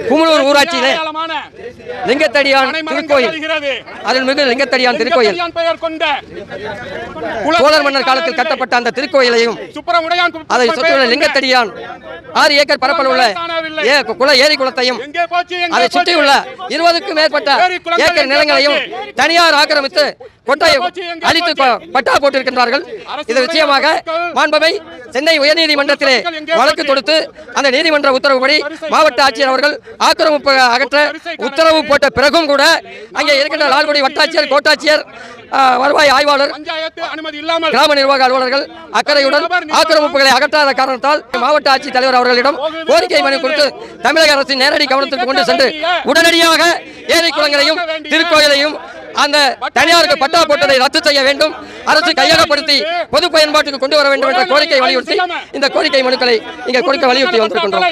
குமுளூர் ஊராட்சியிலே லிங்கத்தடியான் திருக்கோயில், அருள்மிகு லிங்கத்தடியான் திருக்கோயில் சோழர் மன்னர் காலத்தில் கட்டப்பட்ட அந்த திருக்கோயிலையும் அதை சுற்றியுள்ள லிங்கத்தடியான் 6 ஏக்கர் பரப்பல் உள்ள ஏரி குளத்தையும் அதை சுற்றியுள்ள 20க்கும் மேற்பட்ட ஏக்கர் நிலங்களையும் தனியார் ஆக்கிரமித்து கொட்டாயை அழித்து பட்டா போட்டிருக்கின்றார்கள். இது நிச்சயமாக மாண்புமை சென்னை உயர்நீதிமன்றத்திலே வழக்கு தொடுத்து அந்த நீதிமன்ற உத்தரவுப்படி மாவட்ட ஆட்சியர் அவர்கள் ஆக்கிரமிப்பு அகற்ற உத்தரவு போட்ட பிறகும் கூட அங்கே இருக்கின்ற லால்குடி வட்டாட்சியர், கோட்டாட்சியர், வருவாய் ஆய்வாளர், கிராம நிர்வாக அலுவலர்கள் அக்கறையுடன் ஆக்கிரமிப்புகளை அகற்றாத காரணத்தால் மாவட்ட ஆட்சித் தலைவர் அவர்களிடம் கோரிக்கை மனு கொடுத்து தமிழக அரசின் நேரடி கவனத்திற்கு கொண்டு சென்று உடனடியாக ஏரி குளங்களையும் திருக்கோயிலையும் அந்த தனியாருக்கு பட்டா போட்டதை ரத்து செய்ய வேண்டும், அரசு கையகப்படுத்தி பொது பயன்பாட்டுக்கு கொண்டு வர வேண்டும் என்ற கோரிக்கை வலியுறுத்தி இந்த கோரிக்கை மனுக்களை இங்கே கொடுக்க வலியுறுத்தி வந்திருக்கின்றோம்.